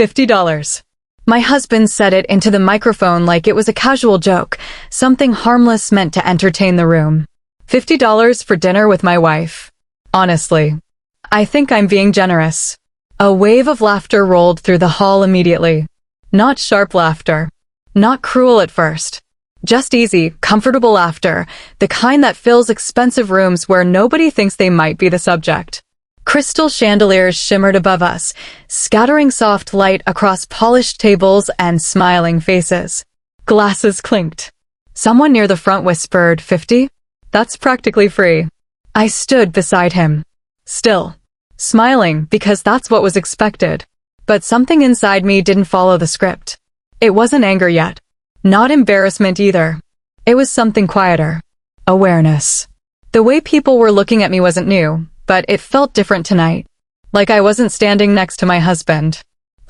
$50. My husband said it into the microphone like it was a casual joke, something harmless meant to entertain the room. $50 for dinner with my wife. Honestly, I think I'm being generous. A wave of laughter rolled through the hall immediately. Not sharp laughter. Not cruel at first. Just easy, comfortable laughter, the kind that fills expensive rooms where nobody thinks they might be the subject. Crystal chandeliers shimmered above us, scattering soft light across polished tables and smiling faces. Glasses clinked. Someone near the front whispered, 50? That's practically free. I stood beside him. Still. Smiling, because that's what was expected. But something inside me didn't follow the script. It wasn't anger yet. Not embarrassment either. It was something quieter. Awareness. The way people were looking at me wasn't new, but it felt different tonight. Like I wasn't standing next to my husband.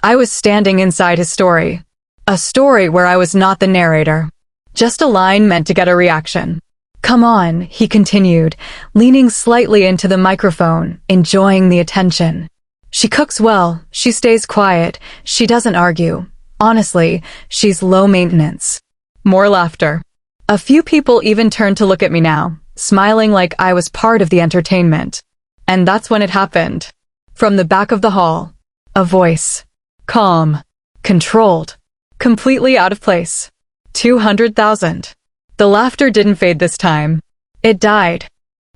I was standing inside his story. A story where I was not the narrator. Just a line meant to get a reaction. Come on, he continued, leaning slightly into the microphone, enjoying the attention. She cooks well, she stays quiet, she doesn't argue. Honestly, she's low maintenance. More laughter. A few people even turned to look at me now, smiling like I was part of the entertainment. And that's when it happened. From the back of the hall, a voice. Calm. Controlled. Completely out of place. 200,000. The laughter didn't fade this time. It died.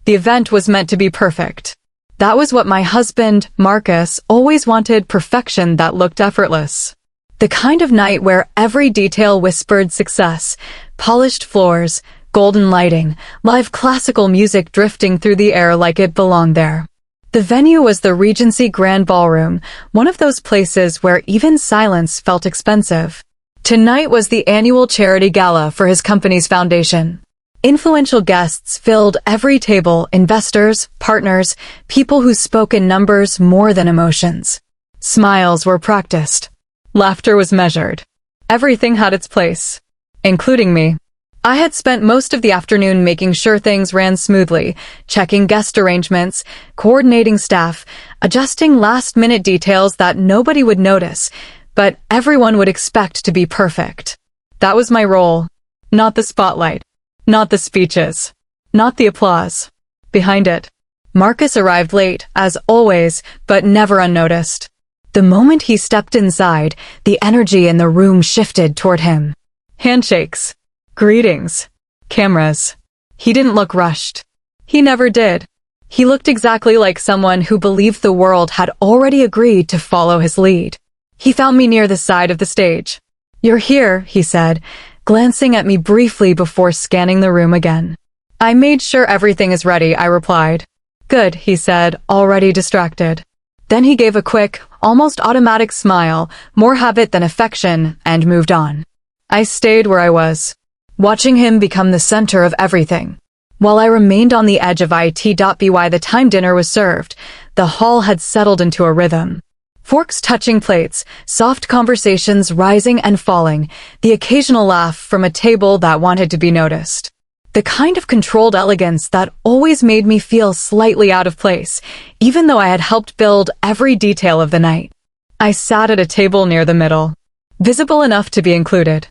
The event was meant to be perfect. That was what my husband, Marcus, always wanted, perfection that looked effortless. The kind of night where every detail whispered success, polished floors, golden lighting, live classical music drifting through the air like it belonged there. The venue was the Regency Grand Ballroom, one of those places where even silence felt expensive. Tonight was the annual charity gala for his company's foundation. Influential guests filled every table, investors, partners, people who spoke in numbers more than emotions. Smiles were practiced. Laughter was measured. Everything had its place. Including me. I had spent most of the afternoon making sure things ran smoothly, checking guest arrangements, coordinating staff, adjusting last-minute details that nobody would notice, but everyone would expect to be perfect. That was my role. Not the spotlight. Not the speeches. Not the applause. Behind it. Marcus arrived late, as always, but never unnoticed. The moment he stepped inside, the energy in the room shifted toward him. Handshakes. Greetings. Cameras. He didn't look rushed. He never did. He looked exactly like someone who believed the world had already agreed to follow his lead. He found me near the side of the stage. You're here, he said, glancing at me briefly before scanning the room again. I made sure everything is ready, I replied. Good, he said, already distracted. Then he gave a quick, almost automatic smile, more habit than affection, and moved on. I stayed where I was, watching him become the center of everything. While I remained on the edge of it.by the time dinner was served, the hall had settled into a rhythm. Forks touching plates, soft conversations rising and falling, the occasional laugh from a table that wanted to be noticed. The kind of controlled elegance that always made me feel slightly out of place, even though I had helped build every detail of the night. I sat at a table near the middle, visible enough to be included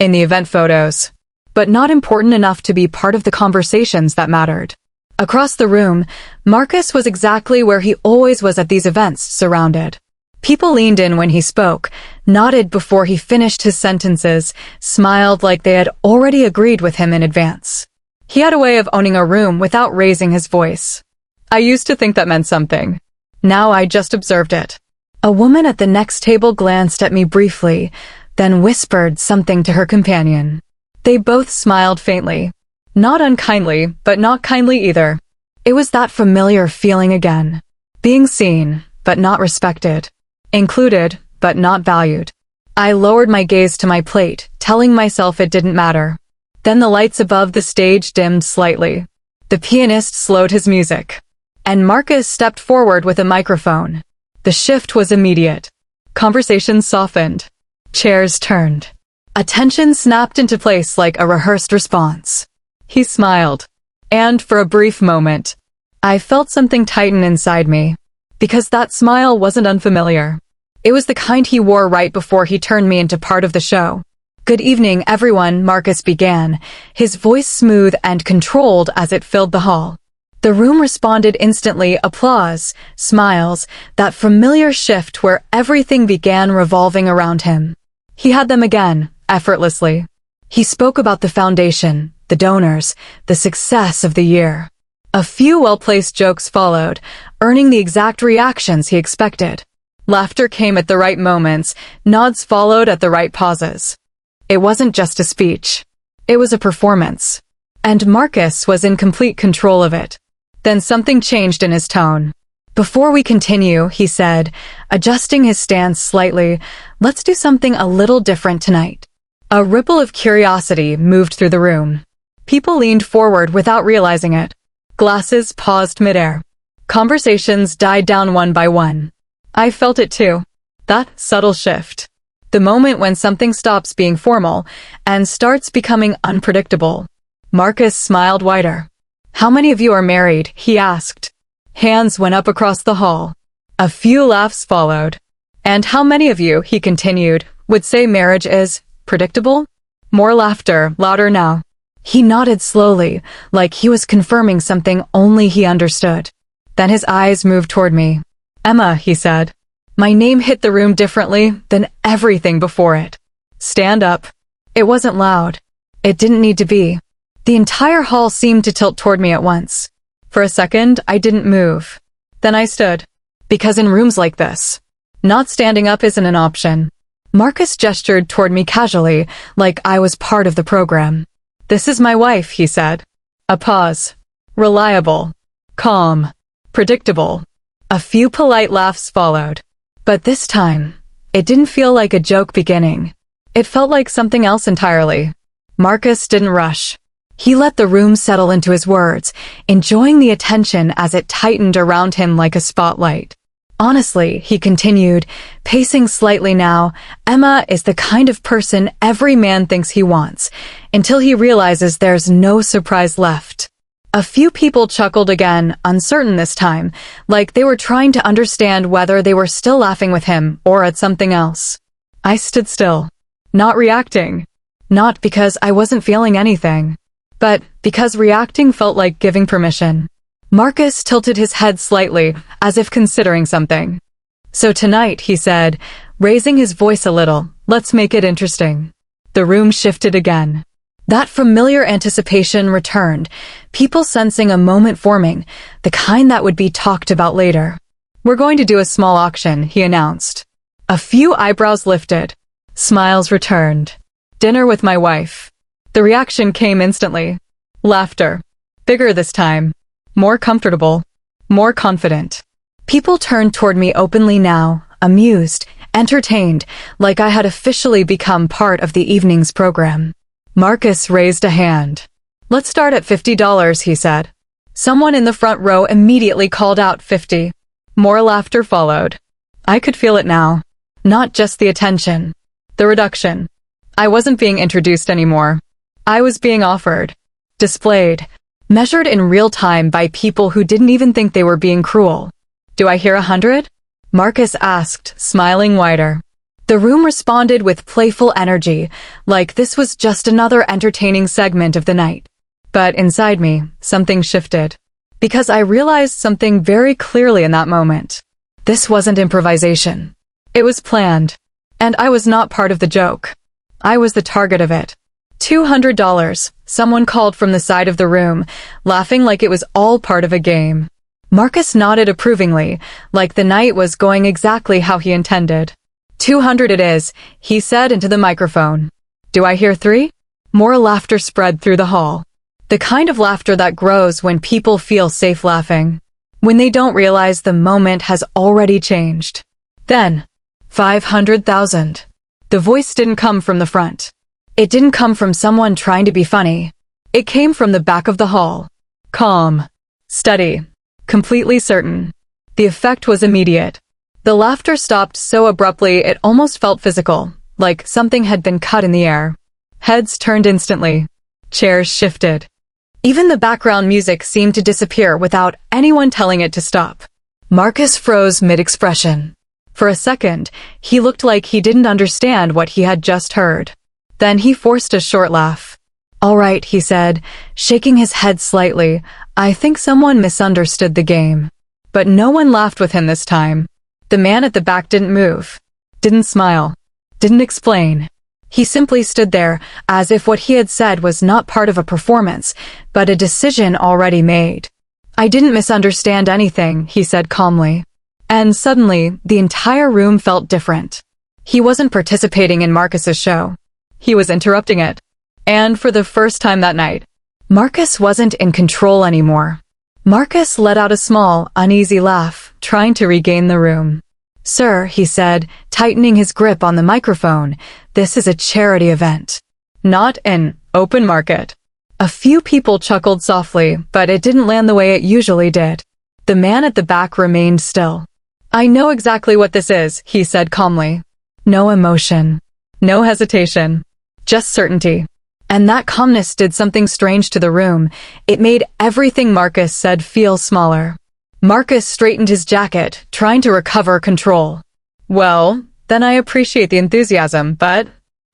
in the event photos, but not important enough to be part of the conversations that mattered. Across the room, Marcus was exactly where he always was at these events, surrounded. People leaned in when he spoke, nodded before he finished his sentences, smiled like they had already agreed with him in advance. He had a way of owning a room without raising his voice. I used to think that meant something. Now I just observed it. A woman at the next table glanced at me briefly, then whispered something to her companion. They both smiled faintly. Not unkindly, but not kindly either. It was that familiar feeling again. Being seen, but not respected. Included, but not valued. I lowered my gaze to my plate, telling myself it didn't matter. Then the lights above the stage dimmed slightly. The pianist slowed his music. And Marcus stepped forward with a microphone. The shift was immediate. Conversations softened. Chairs turned. Attention snapped into place like a rehearsed response. He smiled. And for a brief moment, I felt something tighten inside me. Because that smile wasn't unfamiliar. It was the kind he wore right before he turned me into part of the show. "Good evening, everyone," Marcus began, his voice smooth and controlled as it filled the hall. The room responded instantly, applause, smiles, that familiar shift where everything began revolving around him. He had them again, effortlessly. He spoke about the foundation, the donors, the success of the year. A few well-placed jokes followed, earning the exact reactions he expected. Laughter came at the right moments, nods followed at the right pauses. It wasn't just a speech. It was a performance. And Marcus was in complete control of it. Then something changed in his tone. "Before we continue," he said, adjusting his stance slightly, "let's do something a little different tonight." A ripple of curiosity moved through the room. People leaned forward without realizing it. Glasses paused midair. Conversations died down one by one. I felt it too. That subtle shift. The moment when something stops being formal and starts becoming unpredictable. Marcus smiled wider. "How many of you are married?" he asked. Hands went up across the hall. A few laughs followed. "And how many of you," he continued, "would say marriage is predictable?" More laughter, louder now. He nodded slowly, like he was confirming something only he understood. Then his eyes moved toward me. "Emma," he said. My name hit the room differently than everything before it. "Stand up." It wasn't loud. It didn't need to be. The entire hall seemed to tilt toward me at once. For a second, I didn't move. Then I stood. Because in rooms like this, not standing up isn't an option. Marcus gestured toward me casually, like I was part of the program. "This is my wife," he said. A pause. Reliable. Calm. Predictable. A few polite laughs followed. But this time, it didn't feel like a joke beginning. It felt like something else entirely. Marcus didn't rush. He let the room settle into his words, enjoying the attention as it tightened around him like a spotlight. "Honestly," he continued, pacing slightly now, "Emma is the kind of person every man thinks he wants, until he realizes there's no surprise left." A few people chuckled again, uncertain this time, like they were trying to understand whether they were still laughing with him or at something else. I stood still, not reacting. Not because I wasn't feeling anything, but because reacting felt like giving permission. Marcus tilted his head slightly, as if considering something. "So tonight," he said, raising his voice a little, "let's make it interesting." The room shifted again. That familiar anticipation returned, people sensing a moment forming, the kind that would be talked about later. "We're going to do a small auction," he announced. A few eyebrows lifted. Smiles returned. "Dinner with my wife." The reaction came instantly. Laughter. Bigger this time. More comfortable. More confident. People turned toward me openly now, amused, entertained, like I had officially become part of the evening's program. Marcus raised a hand. "Let's start at $50, he said. Someone in the front row immediately called out 50. More laughter followed. I could feel it now. Not just the attention. The reduction. I wasn't being introduced anymore. I was being offered. Displayed. Measured in real time by people who didn't even think they were being cruel. "Do I hear 100? Marcus asked, smiling wider. The room responded with playful energy, like this was just another entertaining segment of the night. But inside me, something shifted. Because I realized something very clearly in that moment. This wasn't improvisation. It was planned. And I was not part of the joke. I was the target of it. $200, someone called from the side of the room, laughing like it was all part of a game. Marcus nodded approvingly, like the night was going exactly how he intended. $200 it is, he said into the microphone. "Do I hear 3? More laughter spread through the hall. The kind of laughter that grows when people feel safe laughing. When they don't realize the moment has already changed. Then, 500,000. The voice didn't come from the front. It didn't come from someone trying to be funny. It came from the back of the hall. Calm. Steady. Completely certain. The effect was immediate. The laughter stopped so abruptly it almost felt physical, like something had been cut in the air. Heads turned instantly. Chairs shifted. Even the background music seemed to disappear without anyone telling it to stop. Marcus froze mid-expression. For a second, he looked like he didn't understand what he had just heard. Then he forced a short laugh. "All right," he said, shaking his head slightly. "I think someone misunderstood the game." But no one laughed with him this time. The man at the back didn't move, didn't smile, didn't explain. He simply stood there, as if what he had said was not part of a performance, but a decision already made. "I didn't misunderstand anything," he said calmly. And suddenly, the entire room felt different. He wasn't participating in Marcus's show. He was interrupting it. And for the first time that night, Marcus wasn't in control anymore. Marcus let out a small, uneasy laugh, trying to regain the room. "Sir," he said, tightening his grip on the microphone, "this is a charity event, not an open market." A few people chuckled softly, but it didn't land the way it usually did. The man at the back remained still. "I know exactly what this is," he said calmly. No emotion, no hesitation, just certainty. And that calmness did something strange to the room. It made everything Marcus said feel smaller. Marcus straightened his jacket, trying to recover control. "Well, then I appreciate the enthusiasm, but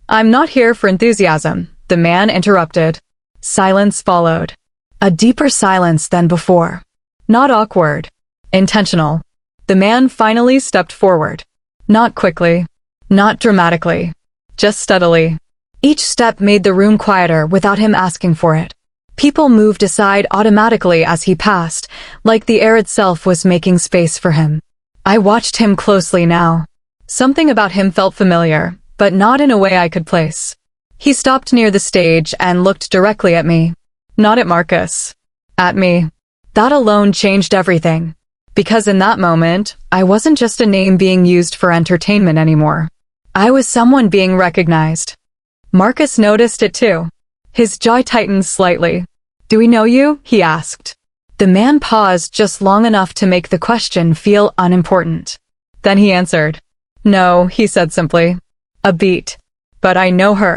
I'm not here for enthusiasm," the man interrupted. Silence followed. A deeper silence than before. Not awkward. Intentional. The man finally stepped forward. Not quickly. Not dramatically. Just steadily. Each step made the room quieter without him asking for it. People moved aside automatically as he passed, like the air itself was making space for him. I watched him closely now. Something about him felt familiar, but not in a way I could place. He stopped near the stage and looked directly at me. Not at Marcus. At me. That alone changed everything. Because in that moment, I wasn't just a name being used for entertainment anymore. I was someone being recognized. Marcus noticed it too. His jaw tightened slightly. "Do we know you?" he asked. The man paused just long enough to make the question feel unimportant. Then he answered. "No," he said simply. "A beat. But I know her."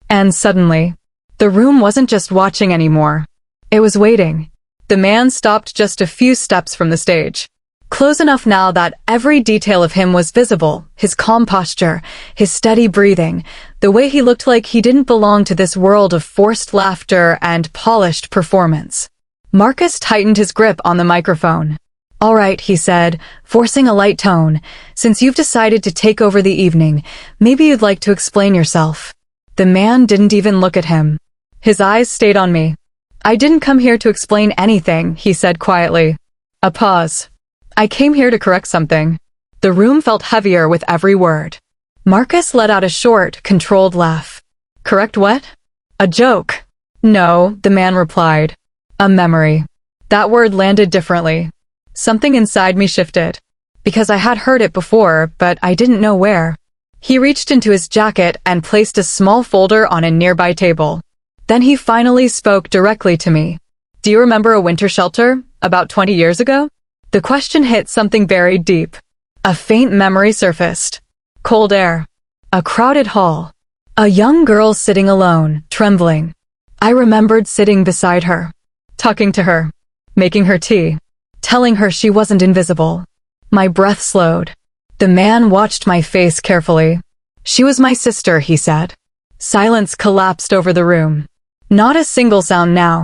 And suddenly, the room wasn't just watching anymore. It was waiting. The man stopped just a few steps from the stage. Close enough now that every detail of him was visible, his calm posture, his steady breathing, the way he looked like he didn't belong to this world of forced laughter and polished performance. Marcus tightened his grip on the microphone. "All right," he said, forcing a light tone, "since you've decided to take over the evening, maybe you'd like to explain yourself." The man didn't even look at him. His eyes stayed on me. "I didn't come here to explain anything," he said quietly. A pause. "I came here to correct something." The room felt heavier with every word. Marcus let out a short, controlled laugh. "Correct what?" "A joke." "No," the man replied. "A memory." That word landed differently. Something inside me shifted. Because I had heard it before, but I didn't know where. He reached into his jacket and placed a small folder on a nearby table. Then he finally spoke directly to me. "Do you remember a winter shelter, about 20 years ago?" The question hit something buried deep. A faint memory surfaced. Cold air. A crowded hall. A young girl sitting alone, trembling. I remembered sitting beside her, talking to her, making her tea, telling her she wasn't invisible. My breath slowed. The man watched my face carefully. "She was my sister," he said. Silence collapsed over the room. Not a single sound now.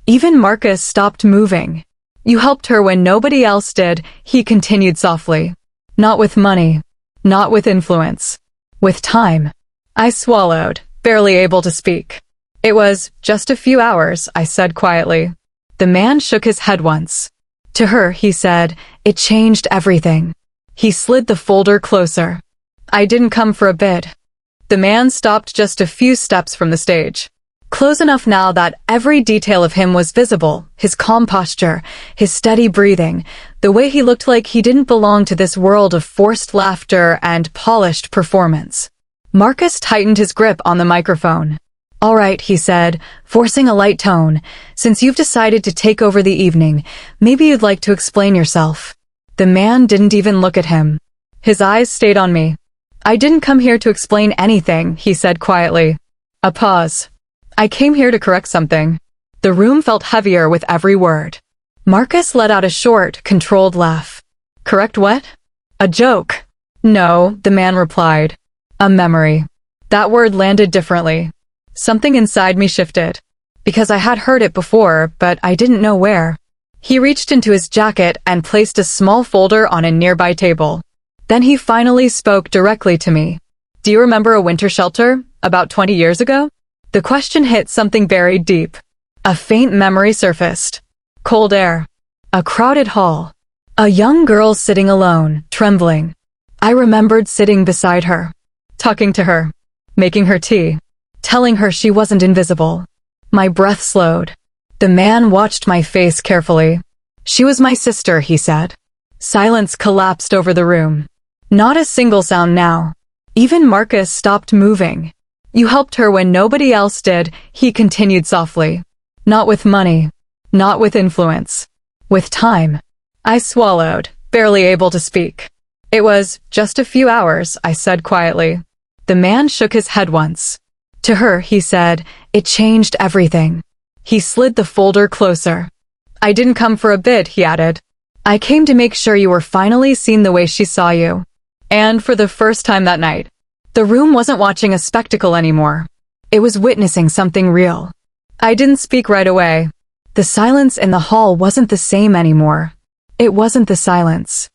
Even Marcus stopped moving. "You helped her when nobody else did," he continued softly. "Not with money. Not with influence. With time." I swallowed, barely able to speak. "It was just a few hours," I said quietly. The man shook his head once. "To her," he said, "it changed everything." He slid the folder closer. "I didn't come for a bid." The man stopped just a few steps from the stage. Close enough now that every detail of him was visible, his calm posture, his steady breathing, the way he looked like he didn't belong to this world of forced laughter and polished performance. Marcus tightened his grip on the microphone. "All right," he said, forcing a light tone, "since you've decided to take over the evening, maybe you'd like to explain yourself." The man didn't even look at him. His eyes stayed on me. "I didn't come here to explain anything," he said quietly. A pause. "I came here to correct something." The room felt heavier with every word. Marcus let out a short, controlled laugh. "Correct what?" "A joke." No, the man replied. A memory. That word landed differently. Something inside me shifted. Because I had heard it before, but I didn't know where. He reached into his jacket and placed a small folder on a nearby table. Then he finally spoke directly to me. Do you remember a winter shelter, about 20 years ago? The question hit something buried deep. A faint memory surfaced. Cold air. A crowded hall. A young girl sitting alone, trembling. I remembered sitting beside her, talking to her, making her tea, telling her she wasn't invisible. My breath slowed. The man watched my face carefully. She was my sister, he said. Silence collapsed over the room. Not a single sound now. Even Marcus stopped moving. You helped her when nobody else did, he continued softly. Not with money. Not with influence. With time. I swallowed, barely able to speak. It was just a few hours, I said quietly. The man shook his head once. To her, he said, it changed everything. He slid the folder closer. I didn't come for a bid, he added. I came to make sure you were finally seen the way she saw you. And for the first time that night, the room wasn't watching a spectacle anymore. It was witnessing something real. I didn't speak right away. The silence in the hall wasn't the same anymore. It wasn't the silence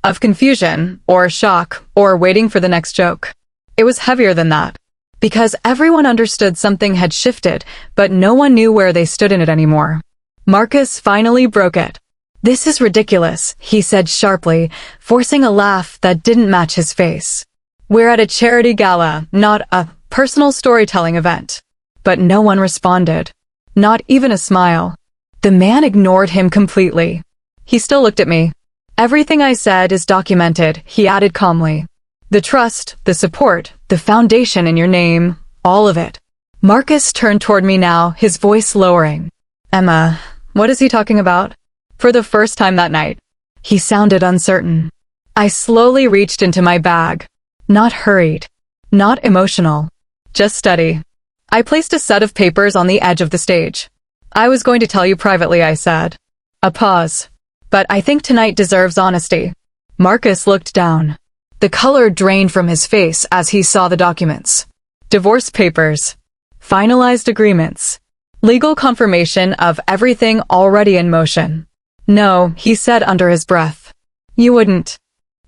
of confusion, or shock, or waiting for the next joke. It was heavier than that. Because everyone understood something had shifted, but no one knew where they stood in it anymore. Marcus finally broke it. This is ridiculous, he said sharply, forcing a laugh that didn't match his face. We're at a charity gala, not a personal storytelling event. But no one responded. Not even a smile. The man ignored him completely. He still looked at me. Everything I said is documented, he added calmly. The trust, the support, the foundation in your name, all of it. Marcus turned toward me now, his voice lowering. Emma, what is he talking about? For the first time that night, he sounded uncertain. I slowly reached into my bag. Not hurried. Not emotional. Just steady. I placed a set of papers on the edge of the stage. I was going to tell you privately, I said. A pause. But I think tonight deserves honesty. Marcus looked down. The color drained from his face as he saw the documents. Divorce papers. Finalized agreements. Legal confirmation of everything already in motion. No, he said under his breath. You wouldn't.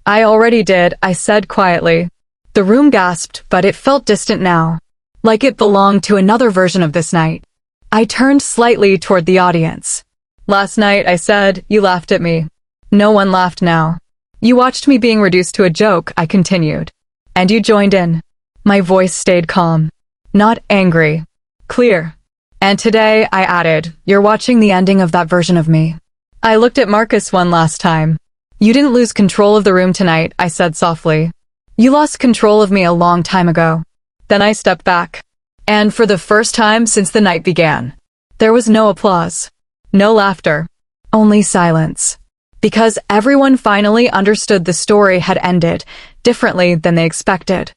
I already did, I said quietly. The room gasped, but it felt distant now. Like it belonged to another version of this night. I turned slightly toward the audience. Last night, I said, you laughed at me. No one laughed now. You watched me being reduced to a joke, I continued. And you joined in. My voice stayed calm. Not angry. Clear. And today, I added, you're watching the ending of that version of me. I looked at Marcus one last time. You didn't lose control of the room tonight, I said softly. You lost control of me a long time ago. Then I stepped back. And for the first time since the night began, there was no applause. No laughter. Only silence. Because everyone finally understood the story had ended differently than they expected.